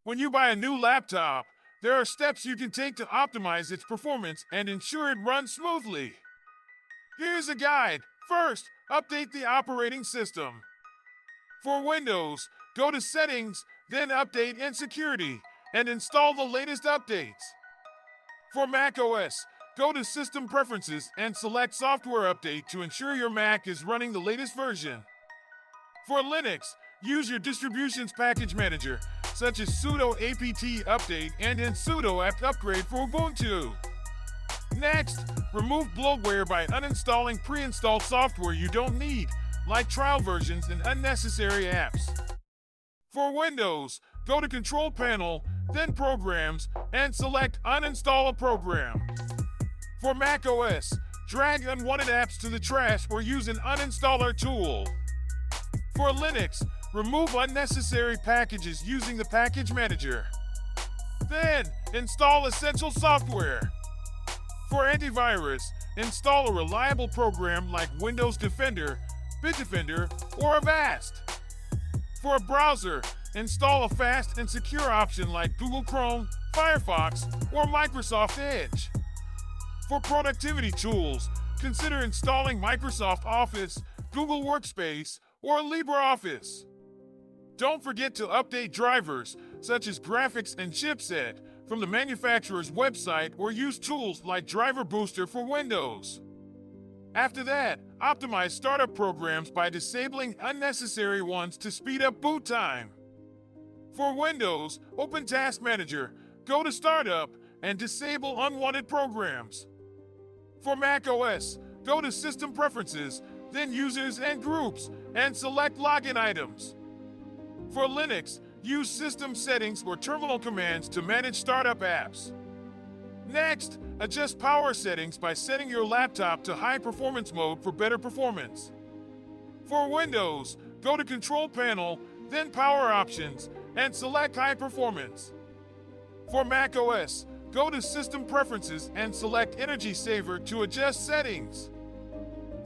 When you buy a new laptop, there are steps you can take to optimize its performance and ensure it runs smoothly. Here's a guide. First, update the operating system. For Windows, go to Settings, then Update and Security, and install the latest updates. For macOS, go to System Preferences and select Software Update to ensure your Mac is running the latest version. For Linux, use your distributions package manager, such as sudo apt update and sudo apt upgrade for Ubuntu. Next, remove bloatware by uninstalling pre-installed software you don't need, like trial versions and unnecessary apps. For Windows, go to Control Panel, then Programs, and select Uninstall a Program. For macOS, drag unwanted apps to the trash or use an uninstaller tool. For Linux, remove unnecessary packages using the Package Manager. Then, install essential software. For antivirus, install a reliable program like Windows Defender, Bitdefender, or Avast. For a browser, install a fast and secure option like Google Chrome, Firefox, or Microsoft Edge. For productivity tools, consider installing Microsoft Office, Google Workspace, or LibreOffice. Don't forget to update drivers, such as graphics and chipset, from the manufacturer's website or use tools like Driver Booster for Windows. After that, optimize startup programs by disabling unnecessary ones to speed up boot time. For Windows, open Task Manager, go to Startup, and disable unwanted programs. For macOS, go to System Preferences, then Users and Groups, and select Login Items. For Linux, use System Settings or Terminal commands to manage startup apps. Next, adjust power settings by setting your laptop to high performance mode for better performance. For Windows, go to Control Panel, then Power Options, and select High Performance. For macOS, go to System Preferences and select Energy Saver to adjust settings.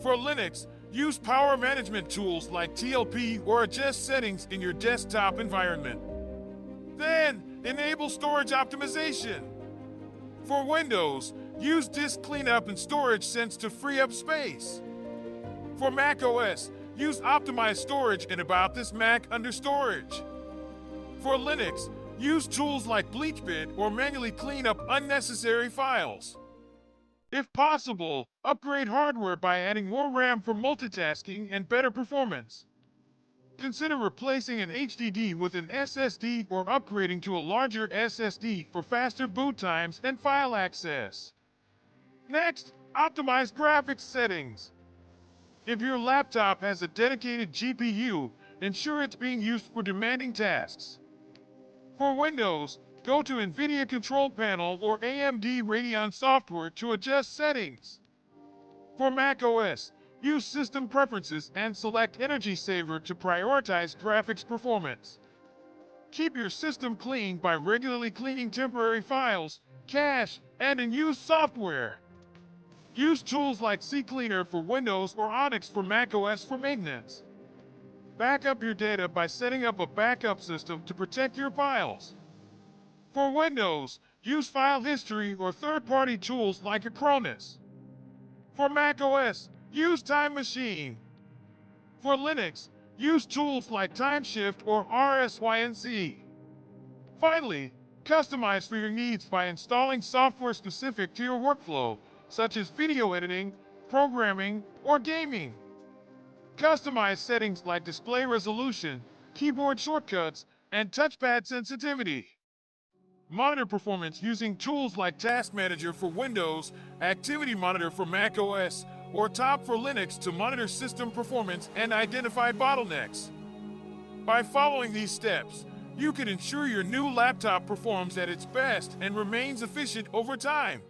For Linux, use power management tools like TLP or adjust settings in your desktop environment. Then, enable storage optimization. For Windows, use Disk Cleanup and Storage Sense to free up space. For macOS, use Optimize Storage in About This Mac under Storage. For Linux, use tools like BleachBit or manually clean up unnecessary files. If possible, upgrade hardware by adding more RAM for multitasking and better performance. Consider replacing an HDD with an SSD or upgrading to a larger SSD for faster boot times and file access. Next, optimize graphics settings. If your laptop has a dedicated GPU, ensure it's being used for demanding tasks. For Windows, go to NVIDIA Control Panel or AMD Radeon software to adjust settings. For macOS, use System Preferences and select Energy Saver to prioritize graphics performance. Keep your system clean by regularly cleaning temporary files, cache, and unused software. Use tools like CCleaner for Windows or Onyx for macOS for maintenance. Back up your data by setting up a backup system to protect your files. For Windows, use File History or third-party tools like Acronis. For macOS, use Time Machine. For Linux, use tools like TimeShift or RSYNC. Finally, customize for your needs by installing software specific to your workflow, such as video editing, programming, or gaming. Customize settings like display resolution, keyboard shortcuts, and touchpad sensitivity. Monitor performance using tools like Task Manager for Windows, Activity Monitor for macOS, or Top for Linux to monitor system performance and identify bottlenecks. By following these steps, you can ensure your new laptop performs at its best and remains efficient over time.